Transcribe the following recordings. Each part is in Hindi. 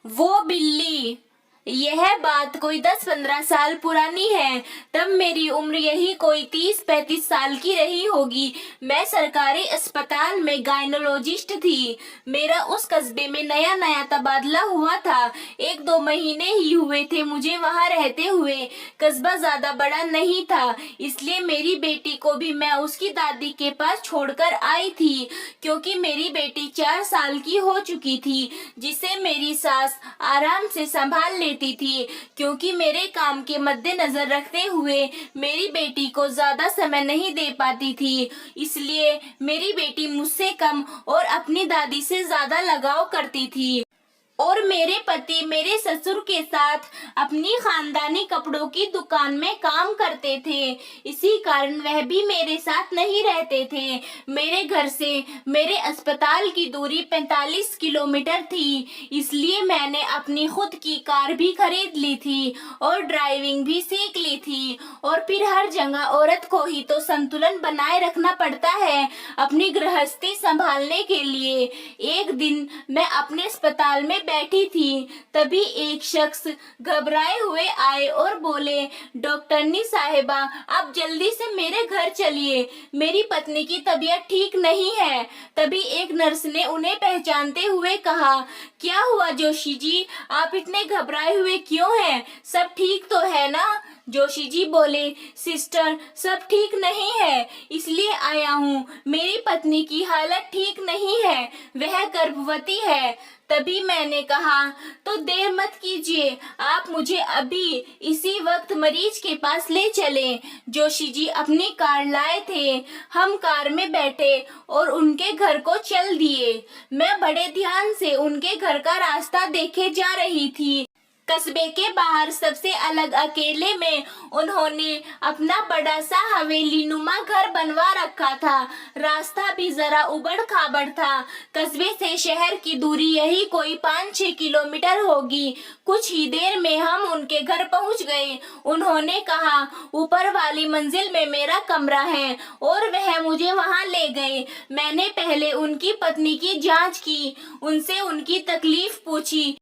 वो बिल्ली। यह बात कोई 10-15 साल पुरानी है। तब मेरी उम्र यही कोई 30-35 साल की रही होगी। मैं सरकारी अस्पताल में गायनोलॉजिस्ट थी। मेरा उस कस्बे में नया नया तबादला हुआ था। 1-2 महीने ही हुए थे मुझे वहां रहते हुए। कस्बा ज्यादा बड़ा नहीं था, इसलिए मेरी बेटी को भी मैं उसकी दादी के पास छोड़कर आई थी, क्योंकि मेरी बेटी 4 साल की हो चुकी थी, जिसे मेरी सास आराम से संभाल लेती थी। क्योंकि मेरे काम के मद्देनजर रखते हुए मेरी बेटी को ज्यादा समय नहीं दे पाती थी, इसलिए मेरी बेटी मुझसे कम और अपनी दादी से ज्यादा लगाव करती थी। और मेरे पति मेरे ससुर के साथ अपनी खानदानी कपड़ों की दुकान में काम करते थे। इसी कारण वह भी मेरे साथ नहीं रहते थे। मेरे घर से मेरे अस्पताल की दूरी 45 किलोमीटर थी, इसलिए मैंने अपनी खुद की कार भी खरीद ली थी और ड्राइविंग भी सीख ली थी। और फिर हर जगह औरत को ही तो संतुलन बनाए रखना पड़ता है अपनी गृहस्थी संभालने के लिए। एक दिन मैं अपने अस्पताल में बैठी थी, तभी एक शख्स घबराए हुए आए और बोले, डॉक्टरनी साहिबा, आप जल्दी से मेरे घर चलिए, मेरी पत्नी की तबीयत ठीक नहीं है। तभी एक नर्स ने उन्हें पहचानते हुए कहा, क्या हुआ जोशी जी, आप इतने घबराए हुए क्यों हैं? सब ठीक तो है ना? जोशी जी बोले, सिस्टर, सब ठीक नहीं है, इसलिए आया हूँ। मेरी पत्नी की हालत ठीक नहीं है, वह गर्भवती है। तभी मैंने कहा, तो देर मत कीजिए, आप मुझे अभी इसी वक्त मरीज के पास ले चलें। जोशी जी अपनी कार लाए थे, हम कार में बैठे और उनके घर को चल दिए। मैं बड़े ध्यान से उनके घर का रास्ता देखे जा रही थी। कस्बे के बाहर सबसे अलग अकेले में उन्होंने अपना बड़ा सा हवेली नुमा घर बनवा रखा था। रास्ता भी जरा उबड़ खाबड़ था। कस्बे से शहर की दूरी यही कोई 5-6 किलोमीटर होगी। कुछ ही देर में हम उनके घर पहुंच गए। उन्होंने कहा, ऊपर वाली मंजिल में मेरा कमरा है, और वह मुझे वहां ले गए। मैंने पहले उनकी पत्नी की जांच की, उनसे उनकी तकलीफ पूछी,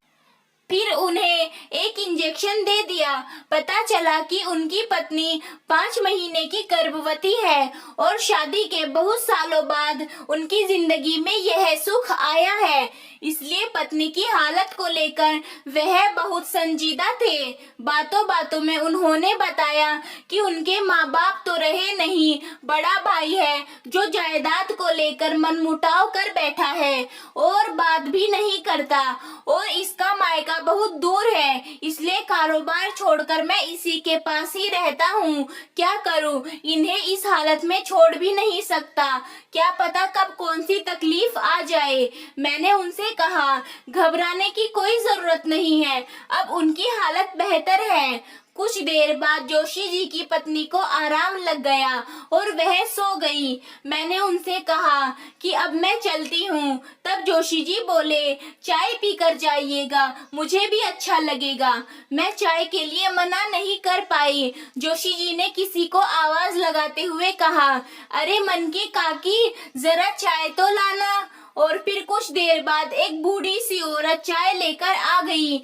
फिर उन्हें एक इंजेक्शन दे दिया। पता चला कि उनकी पत्नी 5 महीने की गर्भवती है और शादी के बहुत सालों बाद उनकी जिंदगी में यह सुख आया है। इसलिए पत्नी की हालत को लेकर वह बहुत संजीदा थे। बातों बातों में उन्होंने बताया कि उनके माँ बाप तो रहे नहीं, बड़ा भाई है जो जायदाद को लेकर मनमुटाव कर बैठा है और बात भी नहीं करता, और इसका मायका बहुत दूर है, इसलिए कारोबार छोड़कर मैं इसी के पास ही रहता हूँ। क्या करूँ, इन्हें इस हालत में छोड़ भी नहीं सकता, क्या पता कब कौन सी तकलीफ आ जाए। मैंने उनसे कहा, घबराने की कोई जरूरत नहीं है, अब उनकी हालत बेहतर है। कुछ देर बाद जोशी जी की पत्नी को आराम लग गया और वह सो गई। मैंने उनसे कहा कि अब मैं चलती हूँ। तब जोशी जी बोले, चाय पीकर जाइएगा, मुझे भी अच्छा लगेगा। मैं चाय के लिए मना नहीं कर पाई। जोशी जी ने किसी को आवाज लगाते हुए कहा, अरे मन की काकी, जरा चाय तो लाना। और फिर कुछ देर बाद एक बूढ़ी सी औरत चाय लेकर आ गई।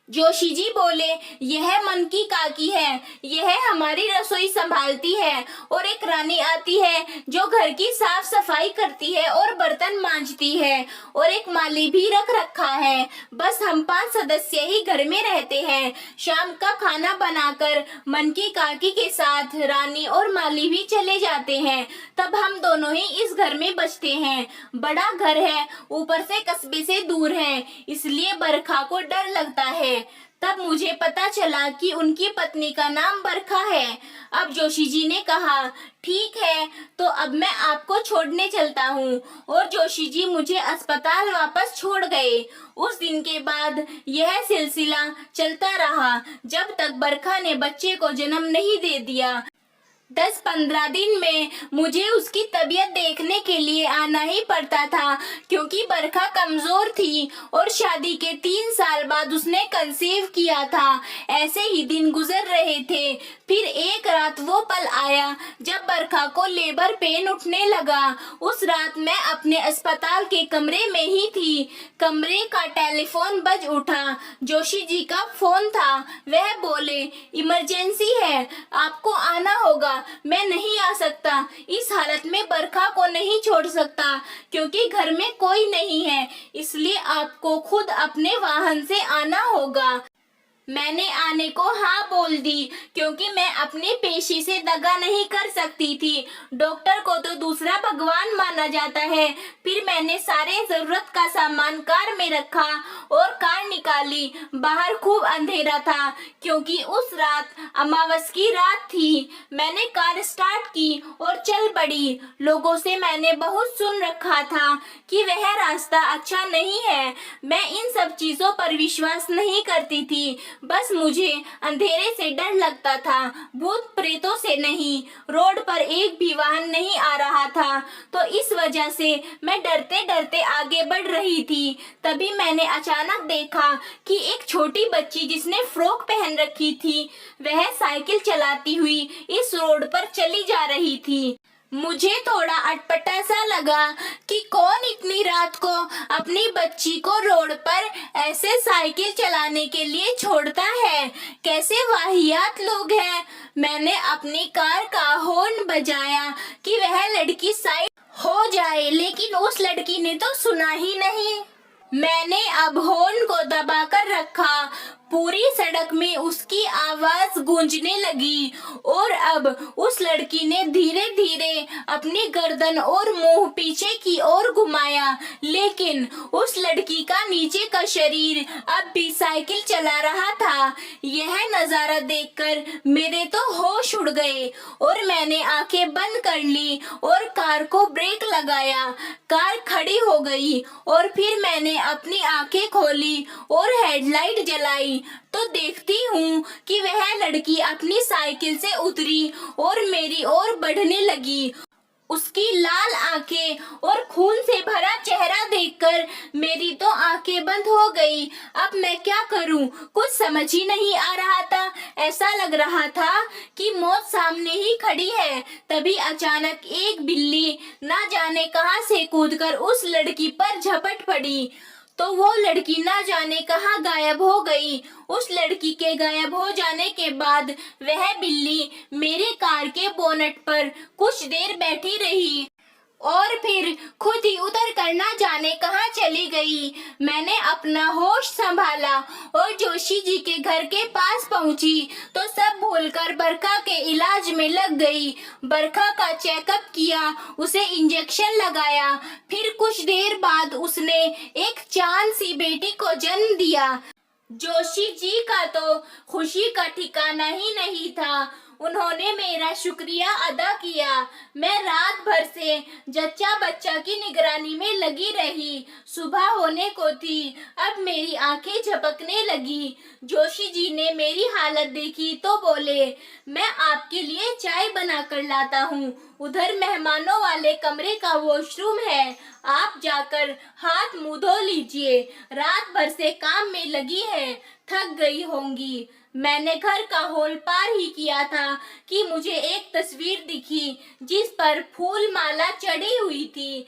जोशी जी बोले, यह मन की काकी है, यह हमारी रसोई संभालती है, और एक रानी आती है जो घर की साफ सफाई करती है और बर्तन मांजती है, और एक माली भी रख रखा है। बस हम 5 सदस्य ही घर में रहते हैं। शाम का खाना बनाकर मन की काकी के साथ रानी और माली भी चले जाते हैं। तब हम दोनों ही इस घर में बचते हैं। बड़ा घर है, ऊपर से कस्बे से दूर है, इसलिए बरखा को डर लगता है। तब मुझे पता चला कि उनकी पत्नी का नाम बरखा है। अब जोशी जी ने कहा, ठीक है, तो अब मैं आपको छोड़ने चलता हूँ। और जोशी जी मुझे अस्पताल वापस छोड़ गए। उस दिन के बाद यह सिलसिला चलता रहा जब तक बरखा ने बच्चे को जन्म नहीं दे दिया। 10-15 दिन में मुझे उसकी तबीयत देखने के लिए आना ही पड़ता था, क्योंकि बरखा कमजोर थी और शादी के 3 साल बाद उसने कंसीव किया था। ऐसे ही दिन गुजर रहे थे। फिर एक रात वो पल आया जब बरखा को लेबर पेन उठने लगा। उस रात मैं अपने अस्पताल के कमरे में ही थी। कमरे का टेलीफोन बज उठा। जोशी जी का फोन था। वह बोले, इमरजेंसी है, आपको आना होगा। मैं नहीं आ सकता। इस हालत में बरखा को नहीं छोड़ सकता क्योंकि घर में कोई नहीं है, इसलिए आपको खुद अपने वाहन से आना होगा। मैंने आने को हाँ बोल दी क्योंकि मैं अपने पेशे से दगा नहीं कर सकती थी। डॉक्टर को तो दूसरा भगवान माना जाता है। फिर मैंने सारे जरूरत का सामान कार में रखा और कार निकाली। बाहर खूब अंधेरा था क्योंकि उस रात अमावस की रात थी। मैंने कार स्टार्ट की और चल पड़ी। लोगों से मैंने बहुत सुन रखा था कि वह रास्ता अच्छा नहीं है। मैं इन सब चीजों पर विश्वास नहीं करती थी। बस मुझे अंधेरे से डर लगता था, भूत प्रेतों से नहीं। रोड पर एक भी वाहन नहीं आ रहा था, तो इस वजह से मैं डरते डरते आगे बढ़ रही थी। तभी मैंने अचानक देखा कि एक छोटी बच्ची जिसने फ्रॉक पहन रखी थी, वह साइकिल चलाती हुई इस रोड पर चली जा रही थी। मुझे थोड़ा अटपटा सा लगा कि कौन इतनी रात को अपनी बच्ची को रोड पर ऐसे साइकिल चलाने के लिए छोड़ता है। कैसे वाहियात लोग हैं। मैंने अपनी कार का हॉर्न बजाया कि वह लड़की साइड हो जाए, लेकिन उस लड़की ने तो सुना ही नहीं। मैंने अब हॉर्न को दबाकर रखा। पूरी सड़क में उसकी आवाज गूंजने लगी और अब उस लड़की ने धीरे धीरे अपनी गर्दन और मुंह पीछे की ओर घुमाया, लेकिन उस लड़की का नीचे का शरीर अब भी साइकिल चला रहा था। यह नजारा देखकर मेरे तो होश उड़ गए और मैंने आंखें बंद कर ली और कार को ब्रेक लगाया। कार खड़ी हो गई और फिर मैंने अपनी आंखें खोली और हेडलाइट जलाई तो देखती हूँ कि वह लड़की अपनी साइकिल से उतरी और मेरी ओर बढ़ने लगी। उसकी लाल आंखें और खून से भरा चेहरा देखकर मेरी तो आंखें बंद हो गई। अब मैं क्या करूं, कुछ समझ ही नहीं आ रहा था। ऐसा लग रहा था कि मौत सामने ही खड़ी है। तभी अचानक एक बिल्ली ना जाने कहां से कूदकर उस लड़की पर झपट पड़ी, तो वो लड़की ना जाने कहां गायब हो गई। उस लड़की के गायब हो जाने के बाद वह बिल्ली मेरे कार के बोनट पर कुछ देर बैठी रही और फिर खुद ही उतर कर ना जाने कहां चली गई। मैंने अपना होश संभाला और जोशी जी के घर के पास पहुंची तो सब भूलकर बरखा के इलाज में लग गई। बरखा का चेकअप किया, उसे इंजेक्शन लगाया। फिर कुछ देर बाद उसने एक चांद सी बेटी को जन्म दिया। जोशी जी का तो खुशी का ठिकाना ही नहीं था। उन्होंने मेरा शुक्रिया अदा किया। मैं रात भर से जच्चा बच्चा की निगरानी में लगी रही। सुबह होने को थी। अब मेरी आंखें झपकने लगी। जोशी जी ने मेरी हालत देखी तो बोले, मैं आपके लिए चाय बना कर लाता हूँ। उधर मेहमानों वाले कमरे का वॉशरूम है, आप जाकर हाथ मुंह धो लीजिए। रात भर से काम में लगी है, थक गई होंगी। मैंने घर का हॉल पार ही किया था कि मुझे एक तस्वीर दिखी जिस पर फूल माला चढ़ी हुई थी।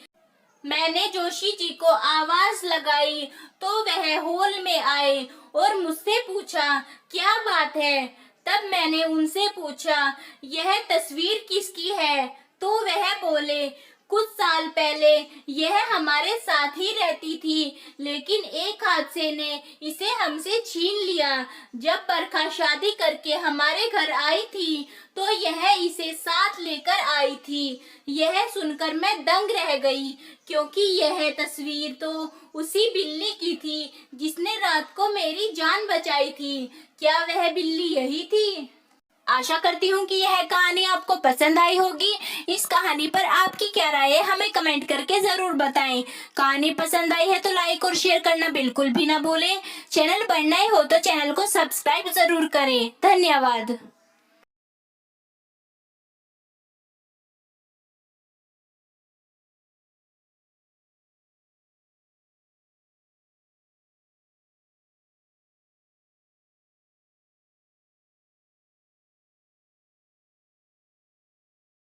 मैंने जोशी जी को आवाज लगाई तो वह हॉल में आए और मुझसे पूछा, क्या बात है। तब मैंने उनसे पूछा, यह तस्वीर किसकी है। तो वह बोले, कुछ साल पहले यह हमारे साथ ही रहती थी, लेकिन एक हादसे ने इसे हमसे छीन लिया। जब बरखा शादी करके हमारे घर आई थी तो यह इसे साथ लेकर आई थी। यह सुनकर मैं दंग रह गई क्योंकि यह तस्वीर तो उसी बिल्ली की थी जिसने रात को मेरी जान बचाई थी। क्या वह बिल्ली यही थी? आशा करती हूँ कि यह कहानी आपको पसंद आई होगी। इस कहानी पर आपकी क्या राय है हमें कमेंट करके जरूर बताएं। कहानी पसंद आई है तो लाइक और शेयर करना बिल्कुल भी ना भूलें। चैनल पर नए हो तो चैनल को सब्सक्राइब जरूर करें। धन्यवाद।